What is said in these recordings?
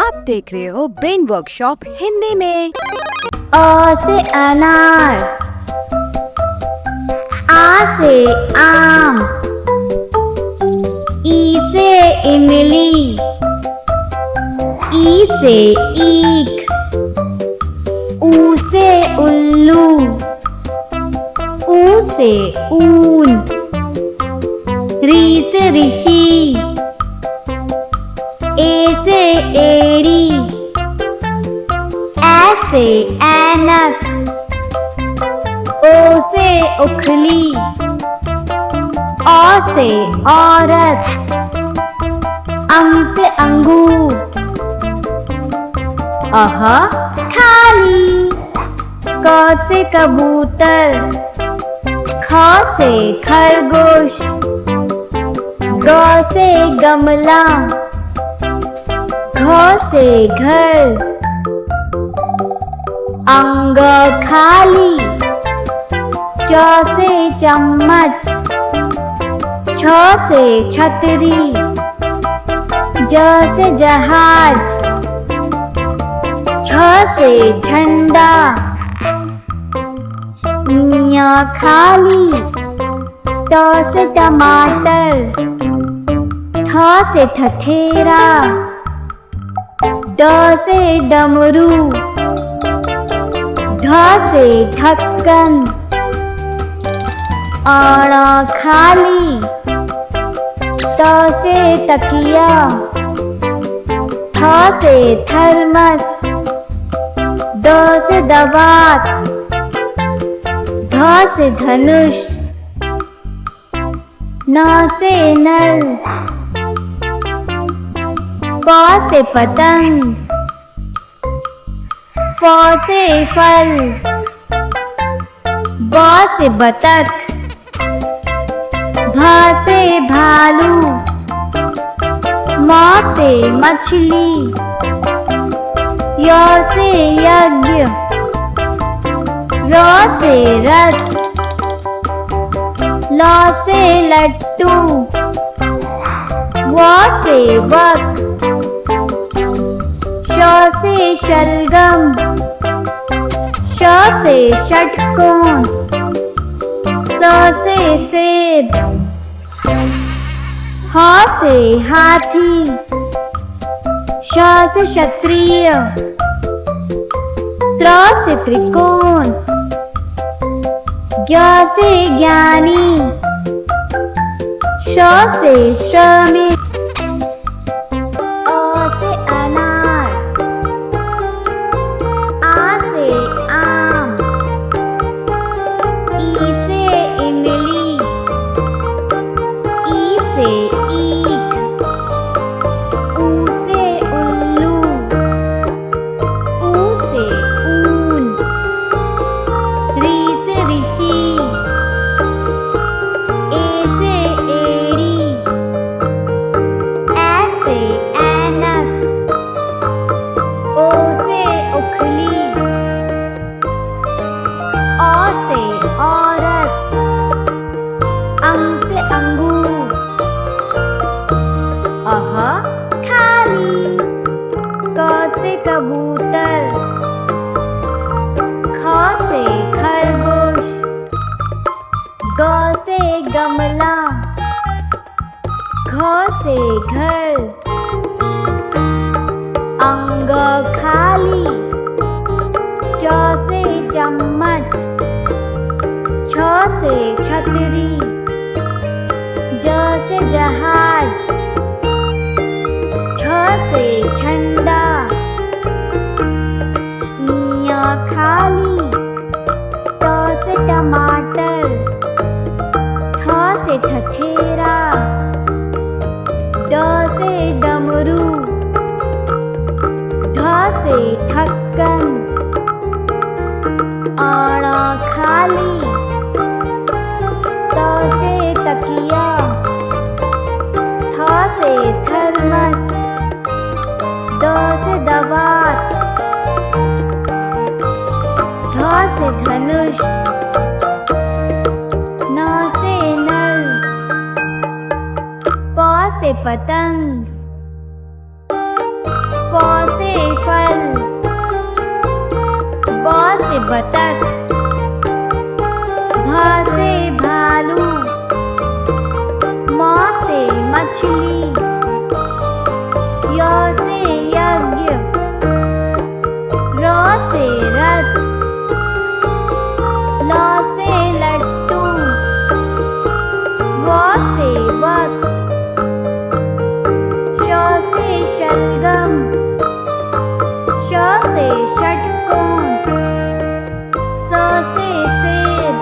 आप देख रहे हो ब्रेन वर्कशॉप हिंदी में। अ से अनार, आ से आम, ई से इमली, ई से ईख, ऊ से उल्लू, ऊ से ऊन, री से ऋषि, ए से एड़ी, ऐ से ऐनक, ओ से उखली, औ से औरत, अंग से अंगूर, अह खाली, क से कबूतर, ख से खरगोश, ग से गमला, घ से घर, अंग खाली, च से चम्मच, छ से छतरी, ज से जहाज, छ से झंडा, ञ खाली, ट से टमाटर, ठ से ठठेरा, ड से डमरू, ढ से ढक्कन, अण खाली, त से तकिया, थ से थर्मस, द से दवात, ध से धनुष, न से नल, प से पतंग, फ से फल, ब से बतख, भ से भालू, म से मछली, य से यज्ञ, र से रथ, ल से लट्टू, व से वक, श से शलगम, श से षटकोण, स से सेब, ह से हाथी, श से क्षत्रिय, त्र से त्रिकोण, ज्ञ से ज्ञानी, श से श्रमिक, अ से अनार, आ से आम, ई से इमली, ई से ईख, ऊ से उल्लू, ऊ से ऊन, री से ऋषि, ए से एड़ी, ऐ से ऐनक, ओ से उखली, औ से औरत, अंग से अंगूर, अह खाली, क से कबूतर, ख से खरगोश, ग से गमला, घ से घर, अंग खाली, च से चम्मच, छ से छतरी, ज से जहाज, छ से झंडा, ञ खाली, त से टमाटर, ठ से ठठेरा, ड से डमरू, ढ से ढक्कन, अण खाली, त से तकिया, थ से थर्मस, द से दवात, ध से धनुष, न से नल, प से पतंग, फ से फल, ब से बतख, भ से भालू, म से मछली, य से यज्ञ, र से रथ, ल से लट्टू, व से वक, श से शलगम, श से षटकोण, स से सेब,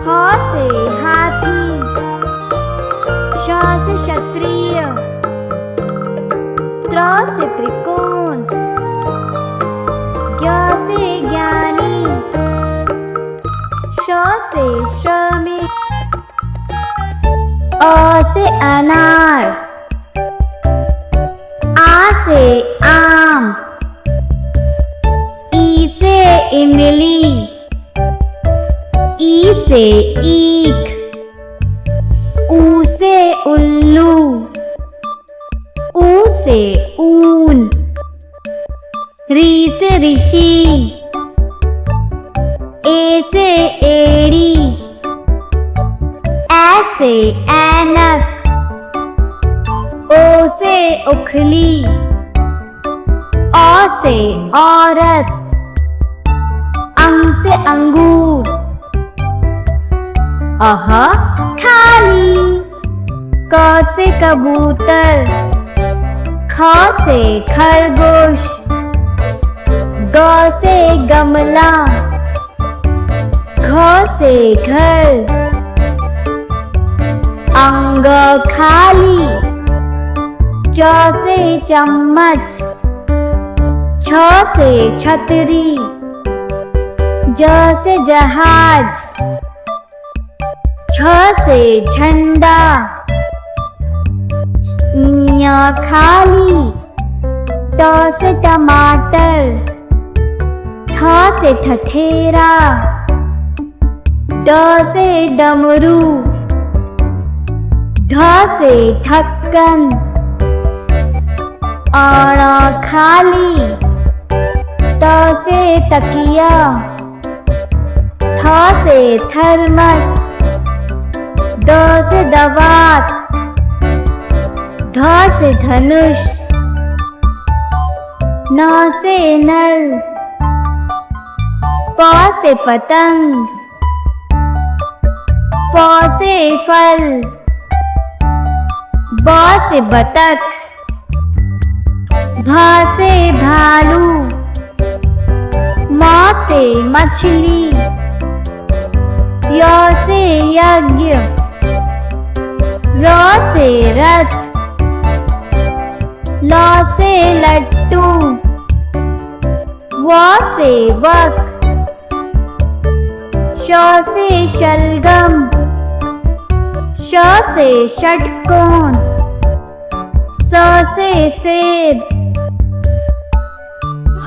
ह से हाथी, श से क्षत्रिय, त्र से त्रिकोण, ज्ञ से ज्ञानी, श से श्रमिक, अ से अनार, आ से आम, ई से इमली, ई से ईख, ऊ से उल्लू, ऊ से ऊन, री से ऋषि, ए से एड़ी, ऐ से ऐनक, ओ से उखली, औ से औरत, अंग से अंगूर, अह खाली, क से कबूतर, ख से खरगोश, ग से गमला, घ से घर, अंग खाली, च से चम्मच, छ से छतरी, ज से जहाज, छ से झंडा, ञ खाली, ट से टमाटर, ठ से ठठेरा, ड से डमरू, ढ से ढक्कन, अण खाली, त से तकिया, थ से थर्मस, द से दवात, ध से धनुष, न से नल, प से पतंग, फ से फल, ब से बतख, भ से भालू, म से मछली, य से यज्ञ, र से रथ, ल से लट्टू, व से वक, श से शलगम, श से षटकोण, स से सेब,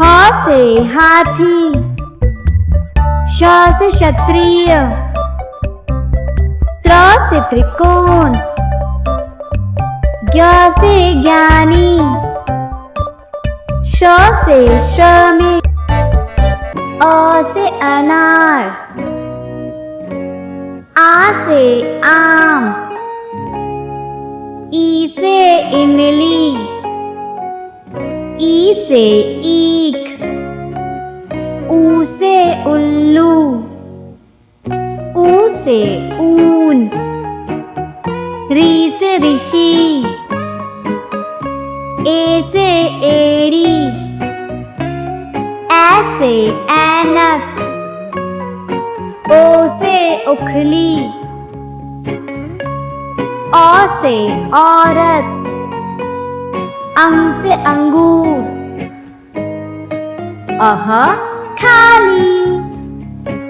ह से हाथी, श से क्षत्रिय, त्र से त्रिकोण, ज्ञ से ज्ञानी, श से श्रमिक, अ से अनार, आ से आम, ई से इमली, ई से ईख, ऊ से उल्लू, ऊ से ऊन, री से ऋषि, ए से एड़ी, ऐ से ऐनक, ओ से उखली, औ से औरत, अंग से अंगूर, अह खाली,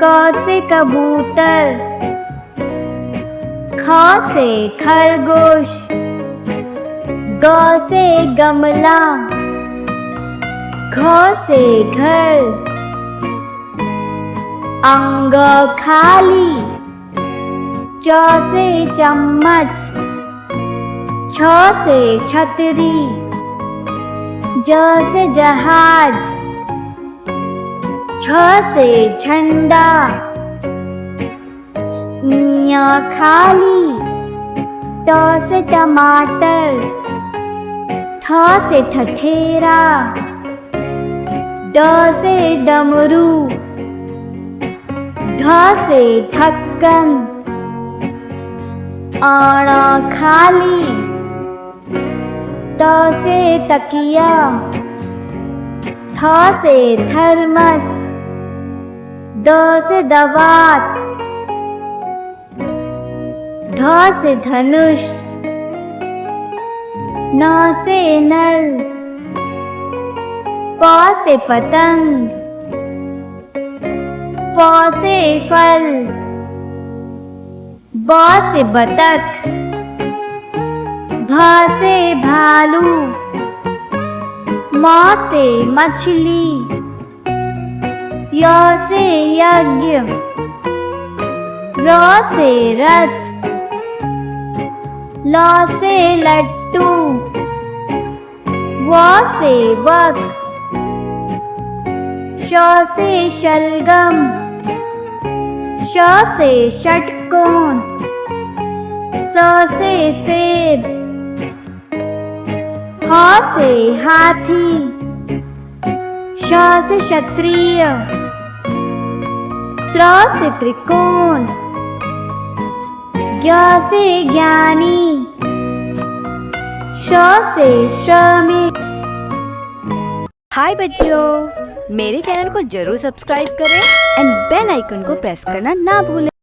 क से कबूतर, ख से खरगोश, ग से गमला, घ से घर, अंग खाली, च से चम्मच, छ से छतरी, ज से जहाज, झ से झंडा, ञ खाली, ट से टमाटर, ठ से ठठेरा, ड से डमरू, ढ से ढक्कन, अण खाली, त से तकिया, थ से थर्मस, द से दवात, ध से धनुष, न से नल, प से पतंग, फ से फल, ब से बतख, भ से भालू, म से मछली, य से यज्ञ, र से रथ, ल से लट्टू, व से वक, श से शलगम, श से षटकोण, स से सेब, ह से हाथी, श से क्षत्रिय, त्र से त्रिकोण, ज्ञ से ज्ञानी, श से श्रमिक। हाय बच्चों, मेरे चैनल को जरूर सब्सक्राइब करें एंड बेल आइकन को प्रेस करना ना भूलें।